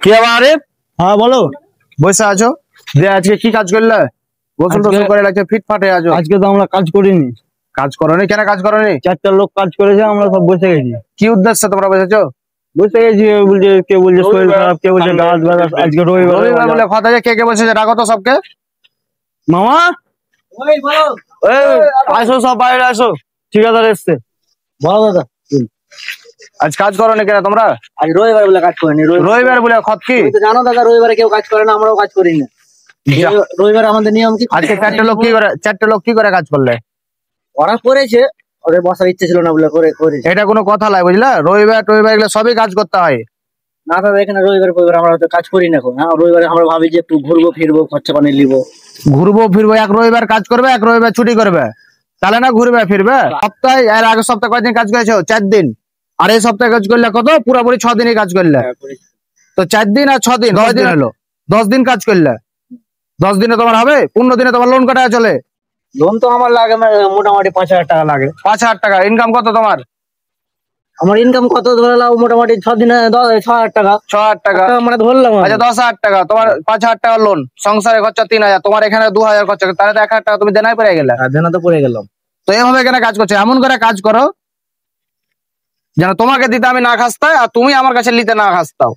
কি আরে? হ্যাঁ বলো। বসে আছো যে আজকে কি কাজ করলে? গোসল টোসল করে লাগছে ফিটফাটে আছো। আজকে তো আমরা কাজ করিনি। কাজ করোনি? কেন কাজ করোনি? চারটা লোক কাজ করেছে, আমরা সব বসে গেছি। কি উদ্দেশ্যে তোমরা বসেছো? বসে গেছি, বলছে কে বলছে শরীর খারাপ, কে বলছে গাছ ব্যথা। আজকে রবিবার বলে কথা যে কে কে বসেছে ডাকো তো সবকে। মামা আসো, সব বাইরে আসো, ঠিকাদার এসছে। বলো দাদা, আজ কাজ করোনি কেন তোমরা? আজ রবিবার বলে কাজ করিনি। রবিবার বলে খত কি? জানো দাদা, রবিবারে কেউ কাজ করে না, আমরাও কাজ করি না। রবিবার আমাদের নিয়ম কি? আজকে চারটে লোক কি করে কাজ করলে? ওরা করেছে, ওদের বসার ইচ্ছে ছিল না বলে করেছে। এটা কোনো কথা নয় বুঝলা। রবিবার এগুলো সবই কাজ করতে হয় না দাদা, এখানে রবিবার আমরা হয়তো কাজ করি না এখন। হ্যাঁ, রবিবারে আমরা ভাবি যে একটু ঘুরবো ফিরবো, খরচা পানি নিবো। ঘুরবো ফিরবো, এক রবিবার কাজ করবে, এক রবিবার ছুটি করবে, তাহলে না ঘুরবে ফিরবে। সপ্তাহে এর আগের সপ্তাহে কয়দিন কাজ করেছো? 4 দিন। আর এই সপ্তাহে কাজ করলে কত? পুরোপুরি 6 দিনই কাজ করলে। তো 4 দিন আর 6 দিন 10 দিন হলো। 10 দিন কাজ করলে 10 দিনে তোমার হবে? 15 দিনে তোমার লোন কাটা চলে। লোন তো আমার লাগে মোটামুটি 5,000 টাকা লাগে। 5,000 টাকা ইনকাম কত তোমার? আমার ইনকাম কত ধরে নাও, মোটামুটি 6 দিনে 6,000 টাকা। 6,000 টাকা মানে ধরলাম। আচ্ছা 10,000 টাকা তোমার, 5,000 টাকা লোন, সংসারে খরচা 3,000, তোমার এখানে 2,000 খরচা, তাহলে তো 1,000 টাকা তুমি দেনাই পড়ে গেলে। দেনা তো পড়ে গেলাম। তো এভাবে কেন কাজ করছো? এমন করে কাজ করো যেন তোমাকে দিতে আমি না খাস্তাই আর তুমি আমার কাছে নিতে না খাস্তাও।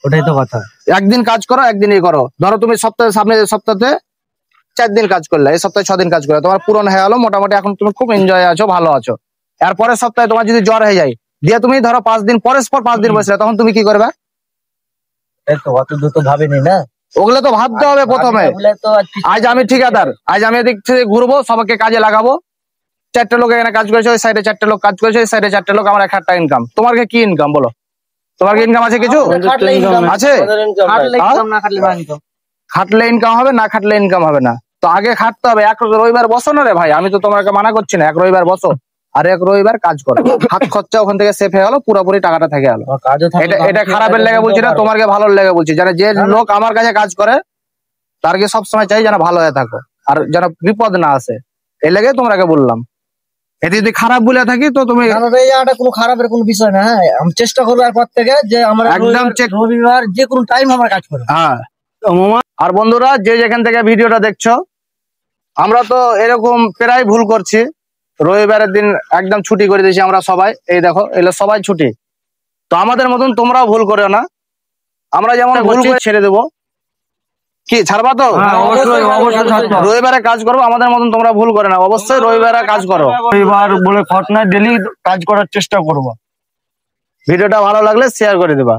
ওটাই তো কথা। একদিন কাজ করো, একদিনই করো। ধরো তুমি সামনে সপ্তাহে 4 দিন কাজ করলে, এই সপ্তাহে 6 দিন কাজ করলে, তোমার পূরণ হয়ে গেলো মোটামুটি। এখন তুমি খুব এনজয় আছো, ভালো আছো। এরপরের সপ্তাহে তোমার যদি জ্বর হয়ে যায়, দিয়ে তুমি ধরো 5 দিন পর 5 দিন বসলে, তখন তুমি কি করবে? অত দ্রুত ভাবিনি না। ওগুলো তো ভাবতে হবে প্রথমে। আজ আমি ঠিকাদার, আজ আমি এদিক থেকে ঘুরবো, সবাইকে কাজে লাগাবো। 4টে লোক এখানে কাজ করেছে, ওই সাইডে 4টে লোক কাজ করেছে, ওই সাইডে 4টে লোক, আমার 1,000 টাকা ইনকাম। তোমার কি ইনকাম বলো? তোমার কি ইনকাম আছে কিছু? আছে? খাটলে ইনকাম হবে, না খাটলে ইনকাম হবে না। তো আগে খাটতে হবে। এক রবিবার বসো না রে ভাই, আমি তো তোমাকে মানা করছি না। এক রবিবার বসো আর এক রবিবার কাজ করো। হাত খরচা ওখান থেকে সেফ হয়ে গেলো, পুরোপুরি টাকাটা থেকে গেলো। এটা খারাপের লেগে বলছি না, তোমাকে ভালোর লেগে বলছি। যে লোক আমার কাছে কাজ করে তার কি সবসময় চাই যেন ভালো হয়ে থাকো, আর যেন বিপদ না আসে। এই লেগে তোমাকে বললাম। এতে যদি খারাপ বলে থাকি তো তুমি কোনো খারাপের কোনো বিষয় না। হ্যাঁ, আমি চেষ্টা করবো এরপর থেকে যে আমরা একদম রবিবার যে কোনো টাইম আমরা কাজ করবো। হ্যাঁ। আর বন্ধুরা, যে যেখান থেকে ভিডিওটা দেখছো, আমরা তো এরকম প্রায় ভুল করছি। রবিবারের দিন একদম ছুটি করে দিয়েছি আমরা সবাই। এই দেখো, এগুলো সবাই ছুটি। তো আমাদের মতন তোমরাও ভুল করো না। আমরা যেমন ভুল করে ছেড়ে দেবো। কি ছাড়বা তো? রবিবারে কাজ করবো, আমাদের মতন তোমরা ভুল করে না। অবশ্যই রবিবারে কাজ করো। রবিবার বলে ঘটনা ডেলি কাজ করার চেষ্টা করবো। ভিডিওটা ভালো লাগলে শেয়ার করে দেবা।